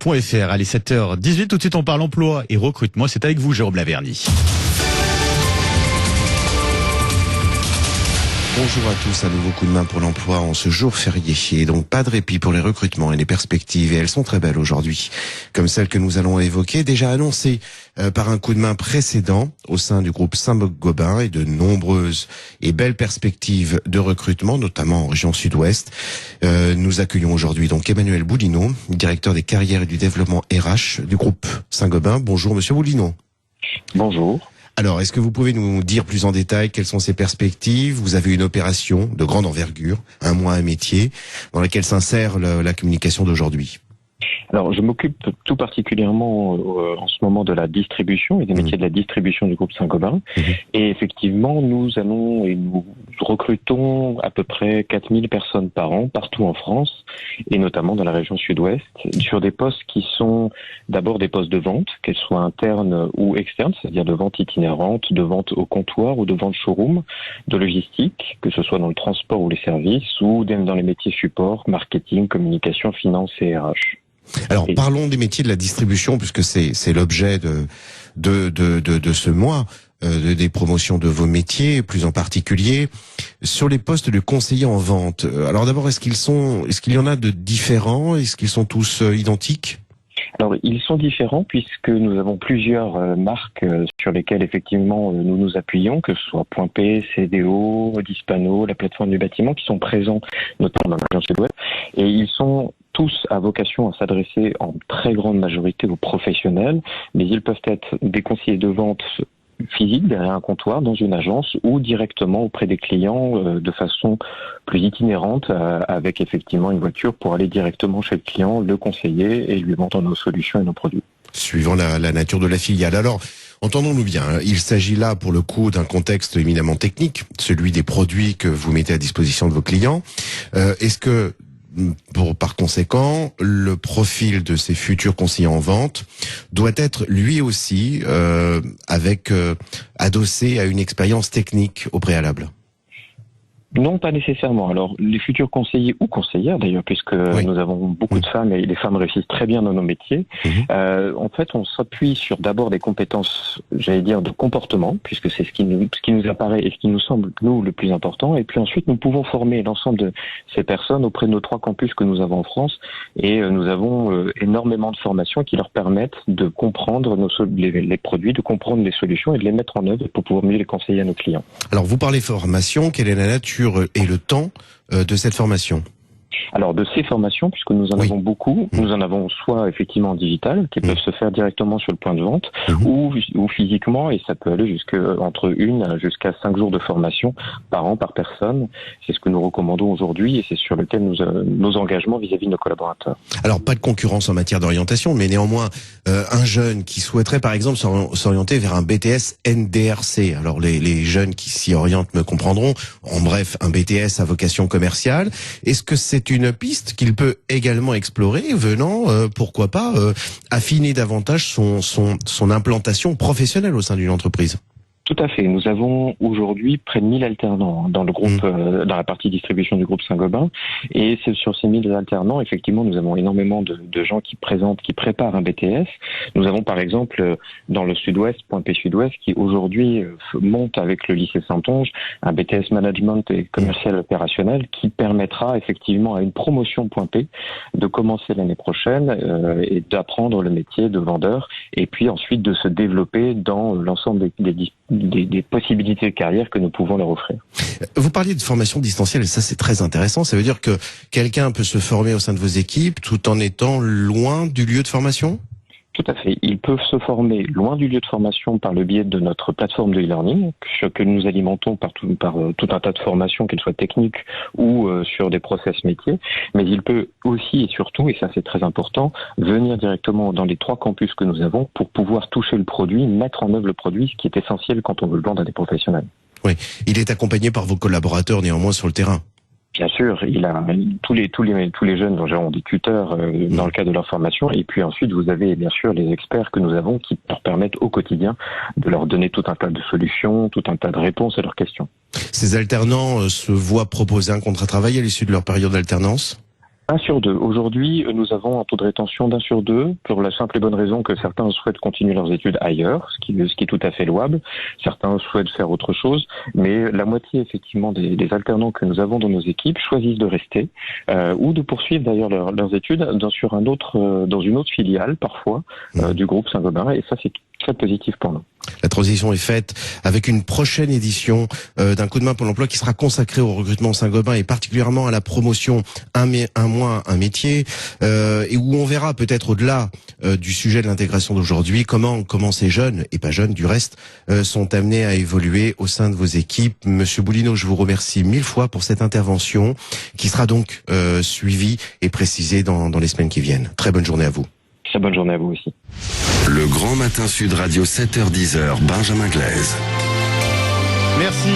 radio.fr. Allez, 7h18, tout de suite on parle emploi et recrutement. C'est avec vous, Jérôme Laverny. Bonjour à tous, un nouveau coup de main pour l'emploi en ce jour férié. Et donc pas de répit pour les recrutements et les perspectives. Et elles sont très belles aujourd'hui. Comme celles que nous allons évoquer, déjà annoncées par un coup de main précédent au sein du groupe Saint-Gobain, et de nombreuses et belles perspectives de recrutement, notamment en région sud-ouest. Nous accueillons aujourd'hui donc Emmanuel Boulineau, directeur des carrières et du développement RH du groupe Saint-Gobain. Bonjour Monsieur Boulineau. Bonjour. Alors, est-ce que vous pouvez nous dire plus en détail quelles sont ces perspectives? Vous avez une opération de grande envergure, un mois, un métier, dans laquelle s'insère la communication d'aujourd'hui. Alors, je m'occupe tout particulièrement en ce moment de la distribution et des métiers de la distribution du groupe Saint-Gobain. Et effectivement, nous recrutons à peu près 4000 personnes par an, partout en France, et notamment dans la région sud-ouest, sur des postes qui sont d'abord des postes de vente, qu'elles soient internes ou externes, c'est-à-dire de vente itinérante, de vente au comptoir ou de vente showroom, de logistique, que ce soit dans le transport ou les services, ou dans les métiers support, marketing, communication, finance et RH. Alors, parlons des métiers de la distribution, puisque c'est l'objet de ce mois, des promotions de vos métiers, plus en particulier sur les postes de conseiller en vente. Alors d'abord, est-ce qu'il y en a de différents? Est-ce qu'ils sont tous identiques? Alors, ils sont différents puisque nous avons plusieurs marques sur lesquelles effectivement nous nous appuyons, que ce soit Point P, CDO, Dispano, la plateforme du bâtiment, qui sont présents notamment dans la région sud-ouest, et ils sont tous à vocation à s'adresser en très grande majorité aux professionnels, mais ils peuvent être des conseillers de vente physique derrière un comptoir dans une agence ou directement auprès des clients de façon plus itinérante avec effectivement une voiture pour aller directement chez le client, le conseiller et lui vendre nos solutions et nos produits. Suivant la nature de la filiale. Alors, entendons-nous bien, il s'agit là pour le coup d'un contexte éminemment technique, celui des produits que vous mettez à disposition de vos clients. Est-ce que par conséquent, le profil de ces futurs conseillers en vente doit être lui aussi adossé à une expérience technique au préalable? Non, pas nécessairement. Alors, les futurs conseillers ou conseillères, d'ailleurs, puisque nous avons beaucoup de femmes et les femmes réussissent très bien dans nos métiers, en fait, on s'appuie sur d'abord des compétences, j'allais dire, de comportement, puisque c'est ce qui nous apparaît et ce qui nous semble, nous, le plus important. Et puis ensuite, nous pouvons former l'ensemble de ces personnes auprès de nos 3 campus que nous avons en France. Et nous avons énormément de formations qui leur permettent de comprendre les produits, de comprendre les solutions et de les mettre en œuvre pour pouvoir mieux les conseiller à nos clients. Alors, vous parlez formation, quelle est la nature et le temps de cette formation? Alors, de ces formations, puisque nous en avons beaucoup, nous en avons soit effectivement en digital, qui peuvent se faire directement sur le point de vente, ou physiquement, et ça peut aller entre 1 jusqu'à 5 jours de formation par an, par personne. C'est ce que nous recommandons aujourd'hui, et c'est sur lequel nos engagements vis-à-vis de nos collaborateurs. Alors, pas de concurrence en matière d'orientation, mais néanmoins, un jeune qui souhaiterait, par exemple, s'orienter vers un BTS NDRC. Alors, les jeunes qui s'y orientent me comprendront. En bref, un BTS à vocation commerciale. Est-ce que c'est une piste qu'il peut également explorer, venant, pourquoi pas, affiner davantage son implantation professionnelle au sein d'une entreprise? Tout à fait. Nous avons aujourd'hui près de 1000 alternants dans le groupe, dans la partie distribution du groupe Saint-Gobain. Et c'est sur ces 1000 alternants, effectivement, nous avons énormément de gens qui préparent un BTS. Nous avons par exemple dans le Sud-Ouest, Point P Sud-Ouest, qui aujourd'hui monte avec le lycée Saint-Onge un BTS Management et Commercial Opérationnel qui permettra effectivement à une promotion Point P de commencer l'année prochaine et d'apprendre le métier de vendeur et puis ensuite de se développer dans l'ensemble des possibilités de carrière que nous pouvons leur offrir. Vous parliez de formation distancielle et ça c'est très intéressant. Ça veut dire que quelqu'un peut se former au sein de vos équipes tout en étant loin du lieu de formation? Tout à fait. Ils peuvent se former loin du lieu de formation par le biais de notre plateforme de e-learning que nous alimentons par tout un tas de formations, qu'elles soient techniques ou sur des process métiers. Mais il peut aussi et surtout, et ça c'est très important, venir directement dans les 3 campus que nous avons pour pouvoir toucher le produit, mettre en œuvre le produit, ce qui est essentiel quand on veut le vendre à des professionnels. Oui, il est accompagné par vos collaborateurs néanmoins sur le terrain. Bien sûr, il a tous les jeunes ont des tuteurs dans le cadre de leur formation, et puis ensuite vous avez bien sûr les experts que nous avons qui leur permettent au quotidien de leur donner tout un tas de solutions, tout un tas de réponses à leurs questions. Ces alternants se voient proposer un contrat de travail à l'issue de leur période d'alternance? 1 sur 2. Aujourd'hui, nous avons un taux de rétention d'1 sur 2 pour la simple et bonne raison que certains souhaitent continuer leurs études ailleurs, ce qui est tout à fait louable. Certains souhaitent faire autre chose, mais la moitié effectivement des alternants que nous avons dans nos équipes choisissent de rester ou de poursuivre d'ailleurs leurs études dans une autre filiale parfois du groupe Saint-Gobain, et ça c'est très positif pour nous. La transition est faite avec une prochaine édition d'un coup de main pour l'emploi qui sera consacrée au recrutement Saint-Gobain et particulièrement à la promotion un mois, un métier, et où on verra peut-être au-delà du sujet de l'intégration d'aujourd'hui comment ces jeunes, et pas jeunes du reste, sont amenés à évoluer au sein de vos équipes. Monsieur Boulino, je vous remercie 1000 fois pour cette intervention qui sera donc suivie et précisée dans les semaines qui viennent. Très bonne journée à vous. Très bonne journée à vous aussi. Le Grand Matin Sud Radio 7h-10h, Benjamin Glaise. Merci.